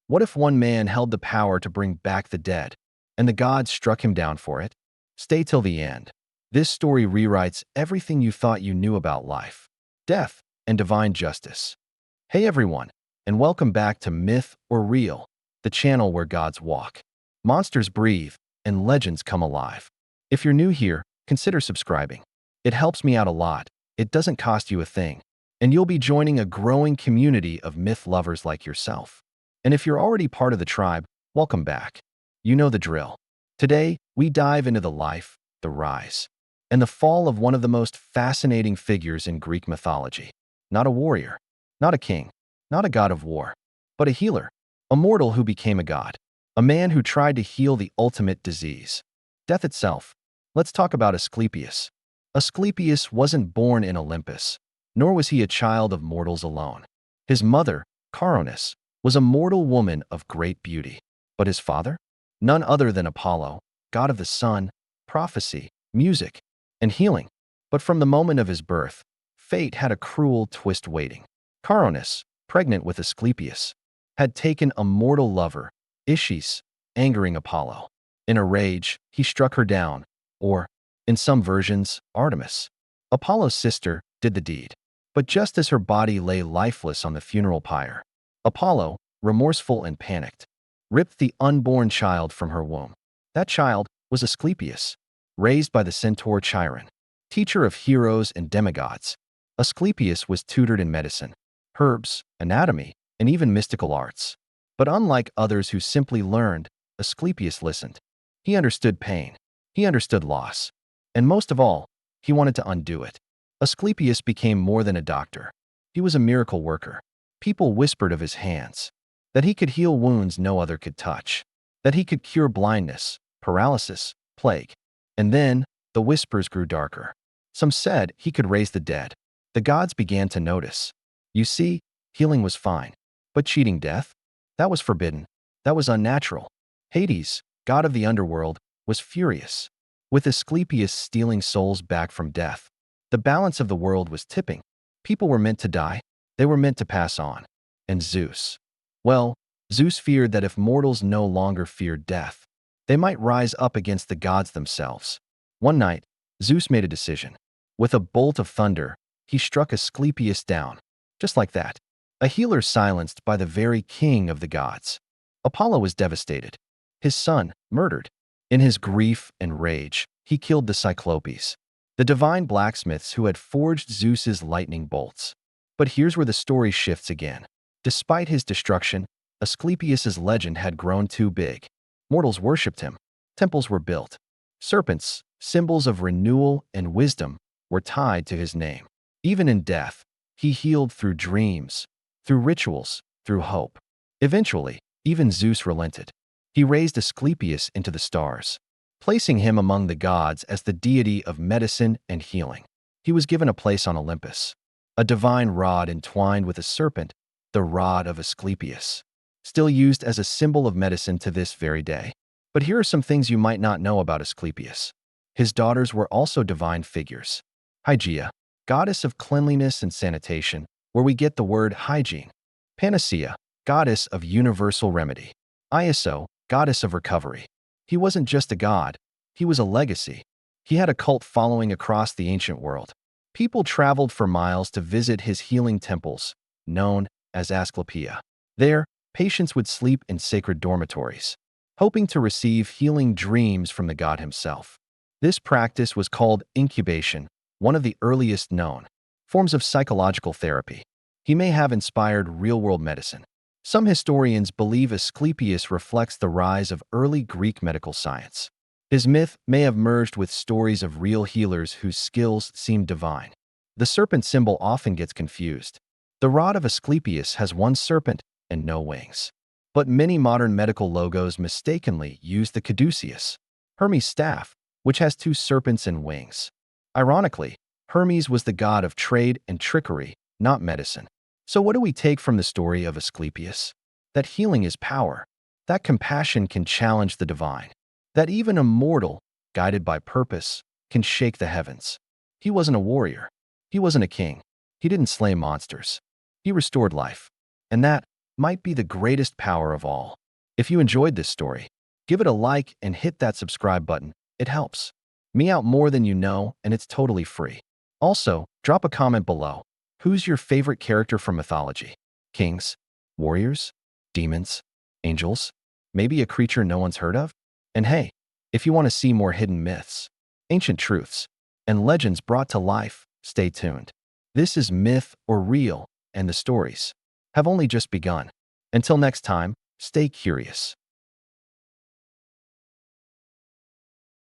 What if one man held the power to bring back the dead, and the gods struck him down for it? Stay till the end. This story rewrites everything you thought you knew about life, death, and divine justice. Hey everyone, and welcome back to Myth or Real, the channel where gods walk, monsters breathe, and legends come alive. If you're new here, consider subscribing. It helps me out a lot, it doesn't cost you a thing, and you'll be joining a growing community of myth lovers like yourself. And if you're already part of the tribe, welcome back. You know the drill. Today, we dive into the life, the rise, and the fall of one of the most fascinating figures in Greek mythology. Not a warrior, not a king, not a god of war, but a healer, a mortal who became a god, a man who tried to heal the ultimate disease, death itself. Let's talk about Asclepius. Asclepius wasn't born in Olympus, nor was he a child of mortals alone. His mother, Coronis, was a mortal woman of great beauty. But his father? None other than Apollo, god of the sun, prophecy, music, and healing. But from the moment of his birth, fate had a cruel twist waiting. Coronis, pregnant with Asclepius, had taken a mortal lover, Ischys, angering Apollo. In a rage, he struck her down, or, in some versions, Artemis, Apollo's sister, did the deed. But just as her body lay lifeless on the funeral pyre, Apollo, remorseful and panicked, ripped the unborn child from her womb. That child was Asclepius, raised by the centaur Chiron, teacher of heroes and demigods. Asclepius was tutored in medicine, herbs, anatomy, and even mystical arts. But unlike others who simply learned, Asclepius listened. He understood pain. He understood loss. And most of all, he wanted to undo it. Asclepius became more than a doctor. He was a miracle worker. People whispered of his hands, that he could heal wounds no other could touch, that he could cure blindness, paralysis, plague. And then, the whispers grew darker. Some said he could raise the dead. The gods began to notice. You see, healing was fine. But cheating death? That was forbidden. That was unnatural. Hades, god of the underworld, was furious. With Asclepius stealing souls back from death, the balance of the world was tipping. People were meant to die. They were meant to pass on. And Zeus? Well, Zeus feared that if mortals no longer feared death, they might rise up against the gods themselves. One night, Zeus made a decision. With a bolt of thunder, he struck Asclepius down. Just like that. A healer silenced by the very king of the gods. Apollo was devastated. His son, murdered. In his grief and rage, he killed the Cyclopes, the divine blacksmiths who had forged Zeus's lightning bolts. But here's where the story shifts again. Despite his destruction, Asclepius's legend had grown too big. Mortals worshipped him. Temples were built. Serpents, symbols of renewal and wisdom, were tied to his name. Even in death, he healed through dreams, through rituals, through hope. Eventually, even Zeus relented. He raised Asclepius into the stars, placing him among the gods as the deity of medicine and healing. He was given a place on Olympus. A divine rod entwined with a serpent, the rod of Asclepius, still used as a symbol of medicine to this very day. But here are some things you might not know about Asclepius. His daughters were also divine figures. Hygeia, goddess of cleanliness and sanitation, where we get the word hygiene. Panacea, goddess of universal remedy. Iaso, goddess of recovery. He wasn't just a god, he was a legacy. He had a cult following across the ancient world. People traveled for miles to visit his healing temples, known as Asclepia. There, patients would sleep in sacred dormitories, hoping to receive healing dreams from the god himself. This practice was called incubation, one of the earliest known forms of psychological therapy. He may have inspired real-world medicine. Some historians believe Asclepius reflects the rise of early Greek medical science. His myth may have merged with stories of real healers whose skills seemed divine. The serpent symbol often gets confused. The rod of Asclepius has one serpent and no wings. But many modern medical logos mistakenly use the caduceus, Hermes' staff, which has two serpents and wings. Ironically, Hermes was the god of trade and trickery, not medicine. So what do we take from the story of Asclepius? That healing is power, that compassion can challenge the divine, that even a mortal, guided by purpose, can shake the heavens. He wasn't a warrior. He wasn't a king. He didn't slay monsters. He restored life. And that, might be the greatest power of all. If you enjoyed this story, give it a like and hit that subscribe button. It helps me out more than you know, and it's totally free. Also, drop a comment below. Who's your favorite character from mythology? Kings? Warriors? Demons? Angels? Maybe a creature no one's heard of? And hey, if you want to see more hidden myths, ancient truths, and legends brought to life, stay tuned. This is Myth or Real, and the stories have only just begun. Until next time, stay curious.